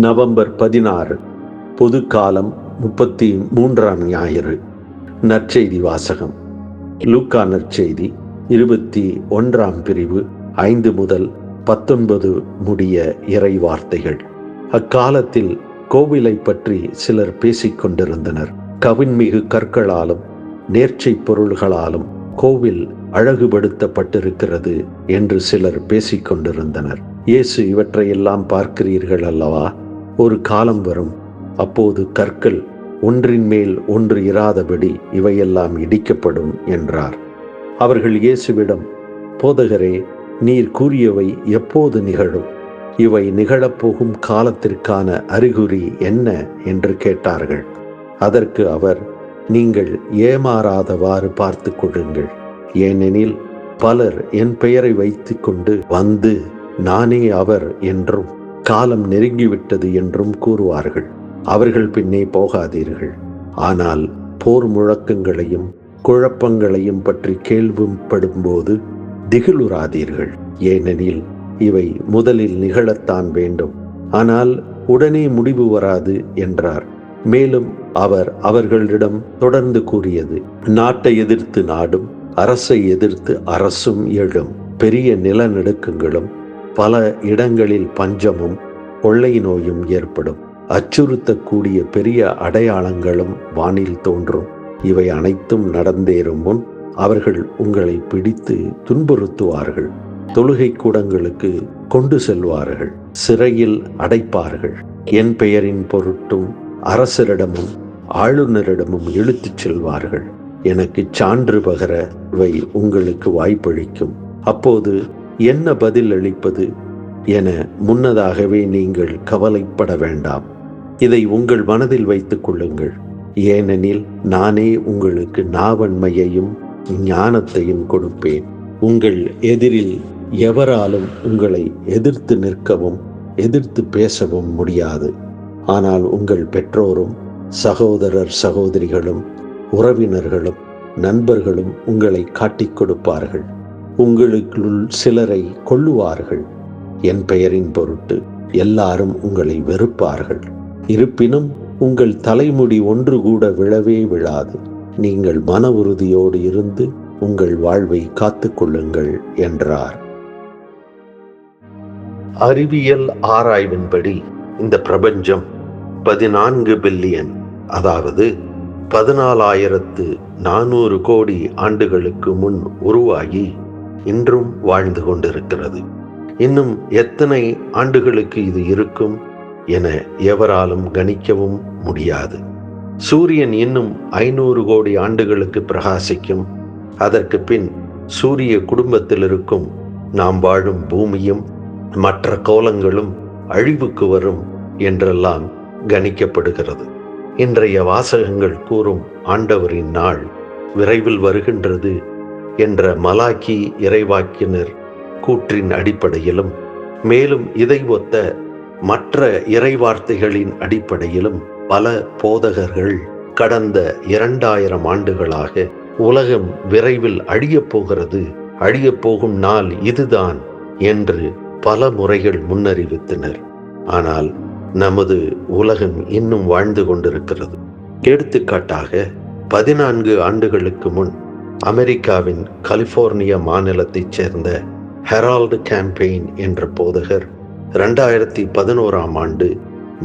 November 16 பொதுக்காலம் 33ஆம் ஞாயிறு. நற்செய்தி வாசகம். லூக்கா நற்செய்தி 21ஆம் பிரிவு 5 முதல் 19 முடிய இறை வார்த்தைகள். அக்காலத்தில் கோவிலை பற்றி சிலர் பேசிக் கொண்டிருந்தனர். கவின்மிகு கற்களாலும் நேர்ச்சை பொருள்களாலும் கோவில் அழகுபடுத்தப்பட்டிருக்கிறது என்று சிலர் பேசிக் கொண்டிருந்தனர். இயேசு, இவற்றையெல்லாம் பார்க்கிறீர்கள் அல்லவா? ஒரு காலம் வரும், அப்போது கற்கள் ஒன்றின் மேல் ஒன்று இராதபடி இவையெல்லாம் இடிக்கப்படும் என்றார். அவர்கள் இயேசுவிடம், போதகரே, நீர் கூறியவை எப்போது நிகழும்? இவை நிகழப்போகும் காலத்திற்கான அறிகுறி என்ன என்று கேட்டார்கள். அதற்கு அவர், நீங்கள் ஏமாறாதவாறு பார்த்து கொள்ளுங்கள். ஏனெனில் பலர் என் பெயரை வைத்து கொண்டு வந்து நானே அவர் என்றும் காலம் நெருங்கிவிட்டது என்றும் கூறுவார்கள். அவர்கள் பின்னே போகாதீர்கள். ஆனால் போர் முழக்கங்களையும் குழப்பங்களையும் பற்றி கேள்விப்படும்போது திகிலுறாதீர்கள். ஏனெனில் இவை முதலில் நிகழத்தான் வேண்டும், ஆனால் உடனே முடிவு வராது என்றார். மேலும் அவர் அவர்களிடம் தொடர்ந்து கூறியது, நாட்டை எதிர்த்து நாடும் அரசை எதிர்த்து அரசும் எழும். பெரிய நிலநடுக்கங்களும் பல இடங்களில் பஞ்சமும் கொள்ளை நோயும் ஏற்படும். அச்சுறுத்தக்கூடிய பெரிய அடையாளங்களும் வானில் தோன்றும். இவை அனைத்தும் நடந்தேறும் முன் அவர்கள் உங்களை பிடித்து துன்புறுத்துவார்கள். தொழுகை கூடங்களுக்கு கொண்டு செல்வார்கள். சிறையில் அடைப்பார்கள். என் பெயரின் பொருட்டும் அரசரிடமும் ஆளுநரிடமும் இழுத்துச் செல்வார்கள். எனக்கு சான்று பகர இவை உங்களுக்கு வாய்ப்பளிக்கும். அப்போது என்ன பதில் அளிப்பது என முன்னதாகவே நீங்கள் கவலைப்பட வேண்டாம். இதை உங்கள் மனதில் வைத்துக் கொள்ளுங்கள். ஏனெனில் நானே உங்களுக்கு நாவன்மையையும் ஞானத்தையும் கொடுப்பேன். உங்கள் எதிரில் எவராலும் உங்களை எதிர்த்து நிற்கவும் எதிர்த்து பேசவும் முடியாது. ஆனால் உங்கள் பெற்றோரும் சகோதரர் சகோதரிகளும் உறவினர்களும் நண்பர்களும் உங்களை காட்டிக் கொடுப்பார்கள். உங்களுக்குள் சிலரை கொல்லுவார்கள். என் பெயரின் பொருட்டு எல்லாரும் உங்களை வெறுப்பார்கள். இருப்பினும் உங்கள் தலைமுடி ஒன்று கூட விழவே விழாது. நீங்கள் மன உறுதியோடு இருந்து உங்கள் வாழ்வை காத்துக் கொள்ளுங்கள் என்றார். அறிவியல் ஆராய்வின்படி இந்த பிரபஞ்சம் 14 பில்லியன், அதாவது 14,400 கோடி ஆண்டுகளுக்கு முன் உருவாகி இன்றும் வாழ்ந்து கொண்டிருக்கிறது. இன்னும் எத்தனை ஆண்டுகளுக்கு இது இருக்கும் என எவராலும் கணிக்கவும் முடியாது. சூரியன் இன்னும் 500 கோடி ஆண்டுகளுக்கு பிரகாசிக்கும். அதற்கு பின் சூரிய குடும்பத்தில் இருக்கும் நாம் வாழும் பூமியும் மற்ற கோலங்களும் அழிவுக்கு வரும் என்றெல்லாம் கணிக்கப்படுகிறது. இன்றைய வாசகங்கள் கூறும் ஆண்டவரின் நாள் விரைவில் வருகின்றது என்ற மலாக்கி இறைவாக்கினர் கூற்றின் அடிப்படையிலும், மேலும் இதை ஒத்த மற்ற இறைவார்த்தைகளின் அடிப்படையிலும் பல போதகர்கள் கடந்த 2000 ஆண்டுகளாக உலகம் விரைவில் அழியப்போகிறது, அழியப்போகும் நாள் இதுதான் என்று பல முறைகள் முன்னறிவித்தனர். ஆனால் நமது உலகம் இன்னும் வாழ்ந்து கொண்டிருக்கிறது. எடுத்துக்காட்டாக 14 ஆண்டுகளுக்கு முன் அமெரிக்காவின் கலிபோர்னியா மாநிலத்தைச் சேர்ந்த ஹெரால்டு கேம்பெயின் என்ற போதகர் 2011ஆம் ஆண்டு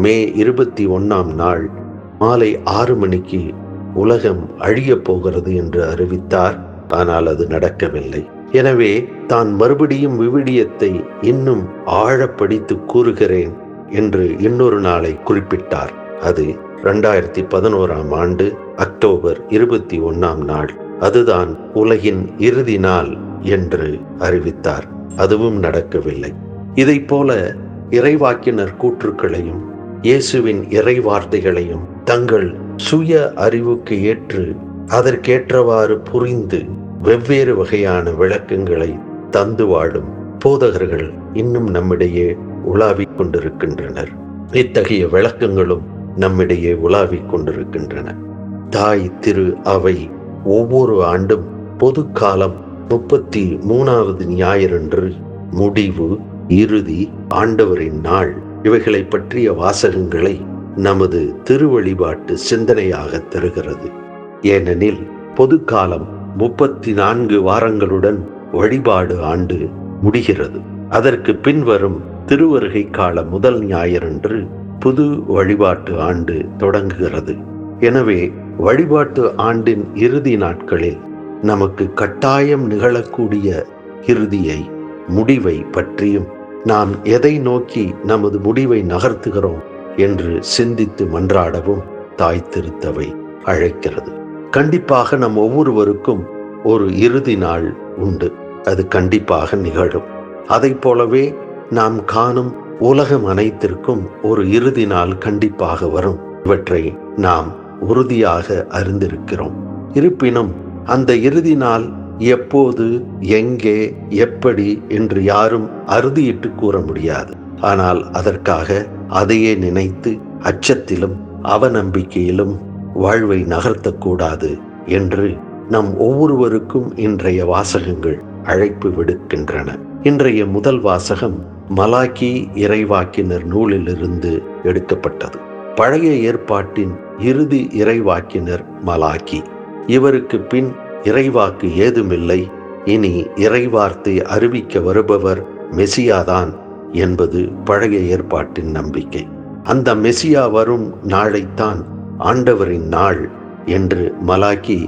மே 21ஆம் நாள் மாலை 6 மணிக்கு உலகம் அழியப் போகிறது என்று அறிவித்தார். ஆனால் அது நடக்கவில்லை. எனவே தான் மறுபடியும் விவிலியத்தை இன்னும் ஆழப்படித்து கூறுகிறேன் என்று இன்னொரு நாளை குறிப்பிட்டார். அது 2011ஆம் ஆண்டு அக்டோபர் 21ஆம் நாள். அதுதான் உலகின் இறுதி நாள் என்று அறிவித்தார். அதுவும் நடக்கவில்லை. இதைப் போல இறைவாக்கினர் கூற்றுக்களையும் இயேசுவின் இறை வார்த்தைகளையும் தங்கள் சுய அறிவுக்கு ஏற்று அதற்கேற்றவாறு புரிந்து வெவ்வேறு வகையான விளக்கங்களை தந்து வாழும் போதகர்கள் இன்னும் நம்மிடையே உலாவிக் கொண்டிருக்கின்றனர். இத்தகைய விளக்கங்களும் நம்மிடையே உலாவிக் கொண்டிருக்கின்றன. தாய் திரு அவை ஒவ்வொரு ஆண்டும் பொதுக்காலம் 33வது ஞாயிறன்று முடிவு, இறுதி, ஆண்டவரின் நாள் இவைகளை பற்றிய வாசகங்களை நமது திருவழிபாட்டு சிந்தனையாக தருகிறது. ஏனெனில் பொதுக்காலம் 34 வாரங்களுடன் வழிபாடு ஆண்டு முடிகிறது. அதற்கு பின்வரும் திருவருகை கால முதல் ஞாயிறன்று புது வழிபாட்டு ஆண்டு தொடங்குகிறது. எனவே வழிபாட்டு ஆண்டின் இறுதி நாட்களில் நமக்கு கட்டாயம் நிகழக்கூடிய இறுதியை, முடிவை பற்றியும் நாம் எதை நோக்கி நமது முடிவை நகர்த்துகிறோம் என்று சிந்தித்து மன்றாடவும் தாய் திருத்தவை அழைக்கிறது. கண்டிப்பாக நம் ஒவ்வொருவருக்கும் ஒரு இறுதி நாள் உண்டு. அது கண்டிப்பாக நிகழும். அதை போலவே நாம் காணும் உலகம் அனைத்திற்கும் ஒரு இறுதி நாள் கண்டிப்பாக வரும். இவற்றை நாம் உறுதியாக அறிந்திருக்கிறோம். இருப்பினும் அந்த இறுதி நாள் எப்போது, எங்கே, எப்படி என்று யாரும் அறுதியிட்டு கூற முடியாது. ஆனால் அதற்காக அதையே நினைத்து அச்சத்திலும் அவநம்பிக்கையிலும் வாழ்வை நகர்த்தக்கூடாது என்று நம் ஒவ்வொருவருக்கும் இன்றைய வாசகங்கள் அழைப்பு விடுக்கின்றன. இன்றைய முதல் வாசகம் மலாக்கி இறைவாக்கினர் நூலிலிருந்து எடுக்கப்பட்டது. பழைய ஏற்பாட்டின் இறுதி இறைவாக்கினர் மலாக்கி. இவருக்கு பின் இறைவாக்கு ஏதுமில்லை. இனி இறைவார்த்தை அறிவிக்க வருபவர் மெசியாதான் என்பது பழைய ஏற்பாட்டின் நம்பிக்கை. அந்த மெசியா வரும் நாளைத்தான் ஆண்டவரின் நாள் என்று மலாக்கி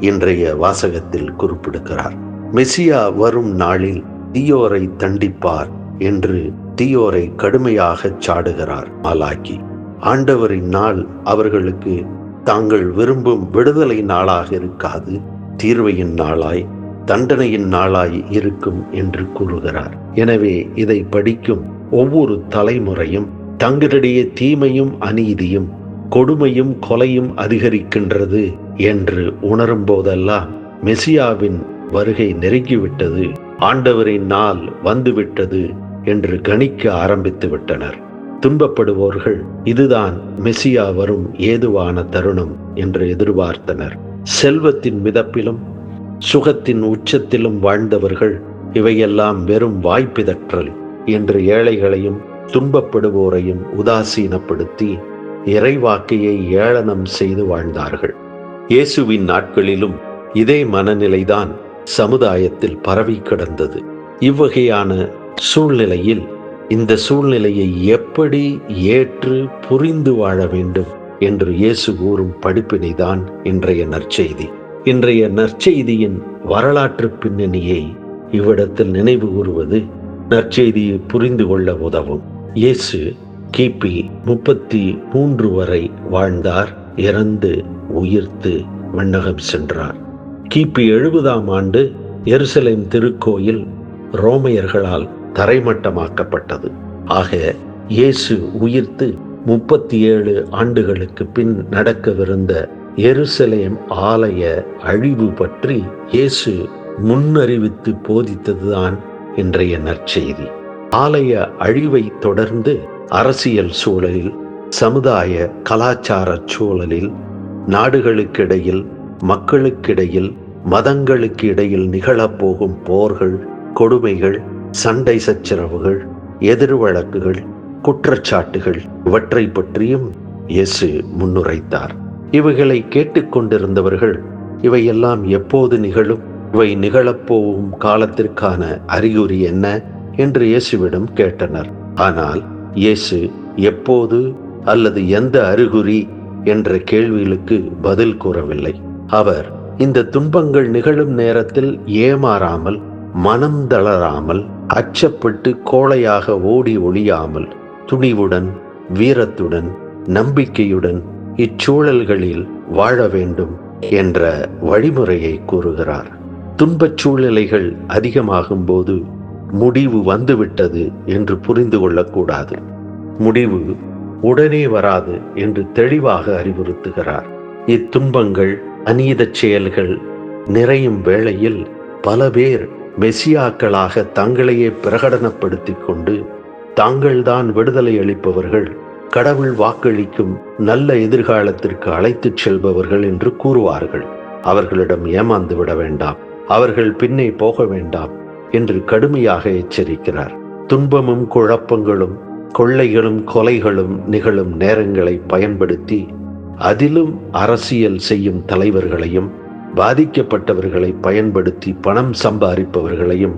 இன்றைய வாசகத்தில் குறிப்பிடுகிறார். மெசியா வரும் நாளில் தீயோரை தண்டிப்பார் என்று தீயோரை கடுமையாக சாடுகிறார் மலாக்கி. ஆண்டவரின் நாள் அவர்களுக்கு தாங்கள் விரும்பும் விடுதலை நாளாக இருக்காது, தீர்வையின் நாளாய், தண்டனையின் நாளாய் இருக்கும் என்று கூறுகிறார். எனவே இதை படிக்கும் ஒவ்வொரு தலைமுறையும் தங்களிடையே தீமையும் அநீதியும் கொடுமையும் கொலையும் அதிகரிக்கின்றது என்று உணரும் போதெல்லாம் மெசியாவின் வருகை நெருங்கிவிட்டது, ஆண்டவரின் நாள் வந்துவிட்டது என்று கணிக்க ஆரம்பித்து விட்டனர். துன்பப்படுவோர்கள் இதுதான் மெசியா வரும் ஏதுவான தருணம் என்று எதிர்பார்த்தனர். செல்வத்தின் மிதப்பிலும் சுகத்தின் உச்சத்திலும் வாழ்ந்தவர்கள் இவையெல்லாம் வெறும் வாய்ப்பிதற்றல் என்று ஏழைகளையும் துன்பப்படுவோரையும் உதாசீனப்படுத்தி இறைவாக்கையை ஏளனம் செய்து வாழ்ந்தார்கள். இயேசுவின் நாட்களிலும் இதே மனநிலைதான் சமுதாயத்தில் பரவி கிடந்தது. இவ்வகையான சூழ்நிலையில் இந்த சூழ்நிலையை எப்படி ஏற்று புரிந்து வாழ வேண்டும் என்று இயேசு கூறும் படிப்பினைதான் இன்றைய நற்செய்தி. இன்றைய நற்செய்தியின் வரலாற்று பின்னணியை இவ்விடத்தில் நினைவு கூறுவது நற்செய்தியை புரிந்து கொள்ள உதவும். இயேசு கிபி 33 வரை வாழ்ந்தார், இறந்து உயிர்த்து விண்ணகம் சென்றார். கிபி 70ஆம் ஆண்டு எருசலேம் திருக்கோயில் ரோமையர்களால் தரைமட்டமாக்கப்பட்டது. ஆக இயேசு உயிர்த்து 37 ஆண்டுகளுக்கு பின் நடக்கவிருந்த எருசலேம் ஆலய அழிவு பற்றி இயேசு முன்னறிவித்து போதித்ததுதான் இன்றைய நற்செய்தி. ஆலய அழிவை தொடர்ந்து அரசியல் சூழலில், சமுதாய கலாச்சார சூழலில், நாடுகளுக்கிடையில், மக்களுக்கிடையில், மதங்களுக்கு இடையில் நிகழப்போகும் போர்கள், கொடுமைகள், சண்டை சச்சரவுகள், எதிர்வழக்குகள், குற்றச்சாட்டுகள் இவற்றை பற்றியும் இயேசு முன்னுரைத்தார். இவைகளை கேட்டுக்கொண்டிருந்தவர்கள் இவையெல்லாம் எப்போது நிகழும், இவை நிகழப்போகும் காலத்திற்கான அறிகுறி என்ன என்று இயேசுவிடம் கேட்டனர். ஆனால் இயேசு எப்போது அல்லது எந்த அறிகுறி என்ற கேள்விகளுக்கு பதில் கூறவில்லை. அவர் இந்த துன்பங்கள் நிகழும் நேரத்தில் ஏமாறாமல், மனம் தளராமல், அச்சப்பட்டு கோழையாக ஓடி ஒளியாமல், துணிவுடன், வீரத்துடன், நம்பிக்கையுடன் இச்சூழல்களில் வாழ வேண்டும் என்ற வழிமுறையை கூறுகிறார். துன்பச் சூழ்நிலைகள் அதிகமாகும் போது முடிவு வந்துவிட்டது என்று புரிந்து கொள்ளக்கூடாது. முடிவு உடனே வராது என்று தெளிவாக அறிவுறுத்துகிறார். இத்துன்பங்கள், அநீதச் செயல்கள் நிறையும் வேளையில் பல பேர் மெசியாக்களாக தங்களையே பிரகடனப்படுத்திக் கொண்டு தாங்கள்தான் விடுதலை அளிப்பவர்கள், கடவுள் வாக்களிக்கும் நல்ல எதிர்காலத்திற்கு அழைத்துச் செல்பவர்கள் என்று கூறுவார்கள். அவர்களிடம் ஏமாந்து விட வேண்டாம், அவர்கள் பின்னே போக வேண்டாம் என்று கடுமையாக எச்சரிக்கிறார். துன்பமும் குழப்பங்களும் கொள்ளைகளும் கொலைகளும் நிகழும் நேரங்களை பயன்படுத்தி அதிலும் அரசியல் செய்யும் தலைவர்களையும், பாதிக்கப்பட்டவர்களை பயன்படுத்தி பணம் சம்பாதிப்பவர்களையும்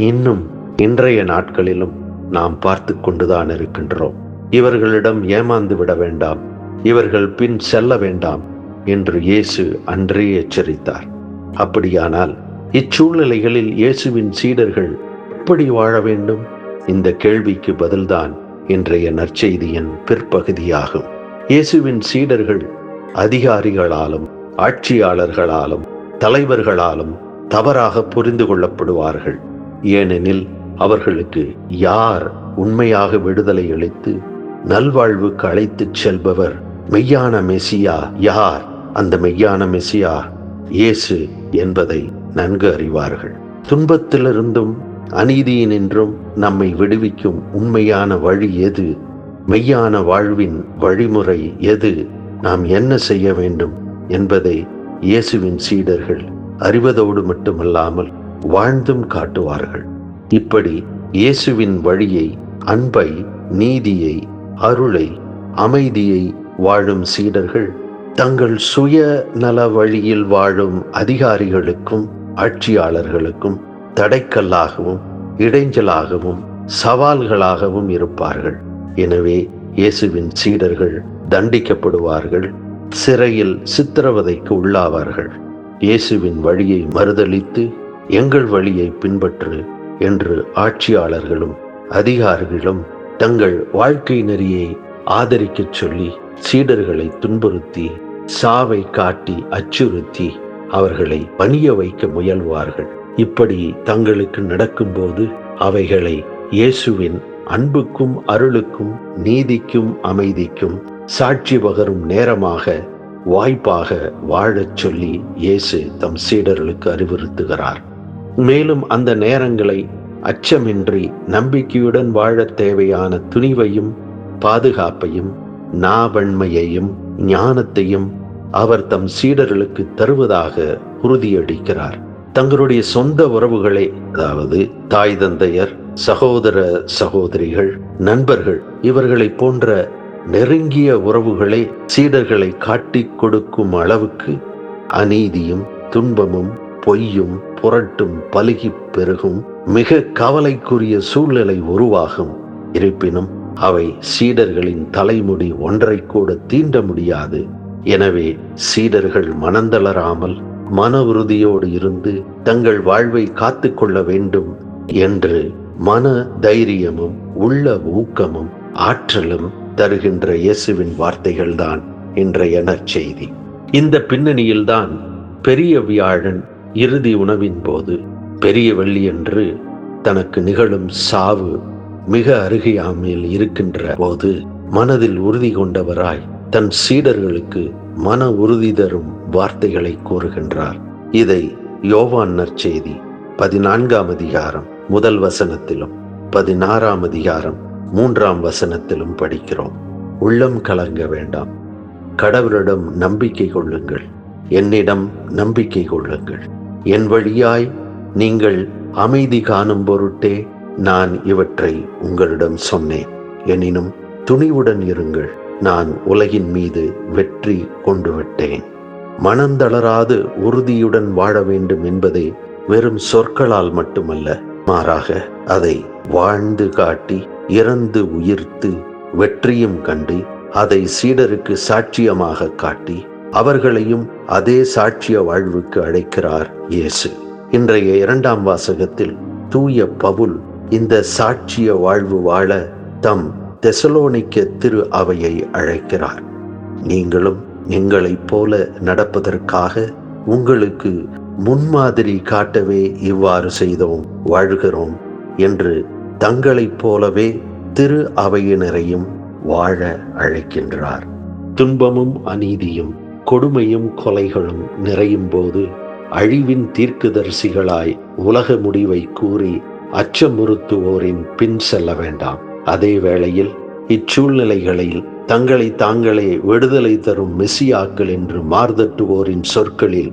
இன்னும் இன்றைய நாட்களிலும் நாம் பார்த்து கொண்டுதான் இருக்கின்றோம். இவர்களிடம் ஏமாந்து விட வேண்டாம், இவர்கள் பின் செல்ல வேண்டாம் என்று இயேசு அன்றே எச்சரித்தார். அப்படியானால் இச்சூழ்நிலைகளில் இயேசுவின் சீடர்கள் எப்படி வாழ வேண்டும்? இந்த கேள்விக்கு பதில்தான் இன்றைய நற்செய்தியின் பிற்பகுதியாகும். இயேசுவின் சீடர்கள் அதிகாரிகளாலும், ஆட்சியாளர்களாலும், தலைவர்களாலும் தவறாக புரிந்து கொள்ளப்படுவார்கள். ஏனெனில் அவர்களுக்கு யார் உண்மையாக விடுதலை அளித்து நல்வாழ்வுக்கு அழைத்துச் செல்பவர், மெய்யான மெசியா யார், அந்த மெய்யான மெசியா இயேசு என்பதை நன்கு அறிவார்கள். துன்பத்திலிருந்தும் அநீதியினின்றும் நம்மை விடுவிக்கும் உண்மையான வழி எது, மெய்யான வாழ்வின் வழிமுறை எது, நாம் என்ன செய்ய வேண்டும் என்பதை இயேசுவின் சீடர்கள் அறிவதோடு மட்டுமல்லாமல் வாழ்ந்தும் காட்டுவார்கள். இப்படி இயேசுவின் வழியை, அன்பை, நீதியை, அருளை, அமைதியை வாழும் சீடர்கள் தங்கள் சுய நல வழியில் வாழும் அதிகாரிகளுக்கும் ஆட்சியாளர்களுக்கும் தடைக்கல்லாகவும், இடைஞ்சலாகவும், சவால்களாகவும் இருப்பார்கள். எனவே இயேசுவின் சீடர்கள் தண்டிக்கப்படுவார்கள், சிறையில் சித்திரவதைக்கு உள்ளாவார்கள். இயேசுவின் வழியை மறுதலித்து எங்கள் வழியை பின்பற்று என்று ஆட்சியாளர்களும் அதிகாரிகளும் தங்கள் வாழ்க்கை நெறியை ஆதரிக்கச் சொல்லி சீடர்களை துன்புறுத்தி, சாவை காட்டி அச்சுறுத்தி அவர்களை பணிய வைக்க முயல்வார்கள். இப்படி தங்களுக்கு நடக்கும்போது அவைகளை இயேசுவின் அன்புக்கும், அருளுக்கும், நீதிக்கும், அமைதிக்கும் சாட்சி பகரும் நேரமாக, வாய்ப்பாக வாழச் சொல்லி இயேசு தம் சீடர்களுக்கு அறிவுறுத்துகிறார். மேலும் அந்த நேரங்களை அச்சமின்றி நம்பிக்கையுடன் வாழ தேவையான துணிவையும், பாதுகாப்பையும், நாவன்மையையும், ஞானத்தையும் அவர் தம் சீடர்களுக்கு தருவதாக உறுதியளிக்கிறார். தங்களுடைய சொந்த உறவுகளை, அதாவது தாய் தந்தையர், சகோதர சகோதரிகள், நண்பர்கள், இவர்களை போன்ற நெருங்கிய உறவுகளை சீடர்களை காட்டிக் கொடுக்கும் அளவுக்கு அநீதியும், துன்பமும், பொய்யும், புரட்டும் பலுகி பெருகும் மிக கவலைக்குரிய சூழ்நிலை உருவாகும். இருப்பினும் அவை சீடர்களின் தலைமுடி ஒன்றை கூட தீண்ட முடியாது. எனவே சீடர்கள் மனந்தளராமல் மன உறுதியோடு இருந்து தங்கள் வாழ்வை காத்து கொள்ள வேண்டும் என்று மன தைரியமும், உள்ள ஊக்கமும், ஆற்றலும் தருகின்ற இயேசுவின் வார்த்தைகள்தான் இன்றைய நற்செய்தி. இந்த பின்னணியில்தான் பெரிய வியாழன் இறுதி உணவின் போது, பெரிய வெள்ளியன்று தனக்கு நிகழும் சாவு மிக அருகாமையில் இருக்கின்ற போது மனதில் உறுதி கொண்டவராய் தன் சீடர்களுக்கு மன உறுதி தரும் வார்த்தைகளை கூறுகின்றார். இதை யோவான் நற்செய்தி 14ஆம் அதிகாரம் 1 வசனத்திலும் 16ஆம் அதிகாரம் 3ஆம் வசனத்திலும் படிக்கிறோம். உள்ளம் கலங்க வேண்டாம், கடவுளிடம் நம்பிக்கை கொள்ளுங்கள், என்னிடம் நம்பிக்கை கொள்ளுங்கள். என் வழியாய் நீங்கள் அமைதி காணும் பொருட்டே நான் இவற்றை உங்களிடம் சொன்னேன். எனினும் துணிவுடன் இருங்கள், நான் உலகின் மீது வெற்றி கொண்டு விட்டேன். மனந்தளராது உறுதியுடன் வாழ வேண்டும் என்பதை வெறும் சொற்களால் மட்டுமல்ல, மாறாக அதை வாழ்ந்து காட்டி, இறந்து உயிர்த்து வெற்றியும் கண்டு அதை சீடருக்கு சாட்சியமாக காட்டி அவர்களையும் அதே சாட்சிய வாழ்வுக்கு அழைக்கிறார் இயேசு. இன்றைய 2ஆம் வாசகத்தில் தூய பவுல் இந்த சாட்சிய வாழ்வு வாழ தம் தெசலோனிக்க திரு அவையை அழைக்கிறார். நீங்களும் எங்களைப் போல நடப்பதற்காக உங்களுக்கு முன்மாதிரி காட்டவே இவ்வாறு செய்தோம், வாழ்கிறோம் என்று தங்களைப் போலவே திரு அவையினரையும் வாழ அழைக்கின்றார். துன்பமும் அநீதியும் கொடுமையும் கொலைகளும் நிறையும் போது அழிவின் தீர்க்கதரிசிகளாய் உலக முடிவை கூறி அச்சமுறுத்துவோரின் பின் செல்ல வேண்டாம். அதே வேளையில் இச்சூழ்நிலைகளில் தங்களை தாங்களே விடுதலை தரும் மெசியாக்கள் என்று மார்தட்டுவோரின் சொற்களில்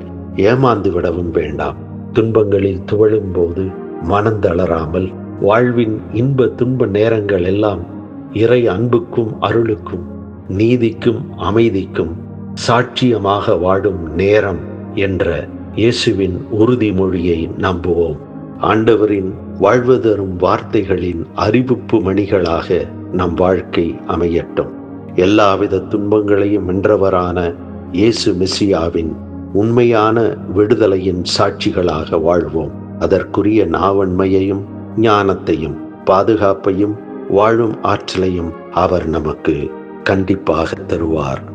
ஏமாந்து விடவும் வேண்டாம். துன்பங்களில் துவழும் போது மனந்தளராமல் வாழ்வின் இன்ப துன்ப நேரங்கள் எல்லாம் இறை அன்புக்கும் அருளுக்கும் நீதிக்கும் அமைதிக்கும் சாட்சியமாக வாழும் நேரம் என்ற இயேசுவின் உறுதிமொழியை நம்புவோம். ஆண்டவரின் வாழ்வு தரும் வார்த்தைகளின் அறிவிப்பு மணிகளாக நம் வாழ்க்கை அமையட்டும். எல்லாவித துன்பங்களையும் வென்றவரான இயேசு மெசியாவின் உண்மையான விடுதலையின் சாட்சிகளாக வாழ்வோம். அதற்குரிய நாவன்மையையும் ஞானத்தையும் பாதுகாப்பையும் வாழும் ஆற்றலையும் அவர் நமக்கு கண்டிப்பாக தருவார்.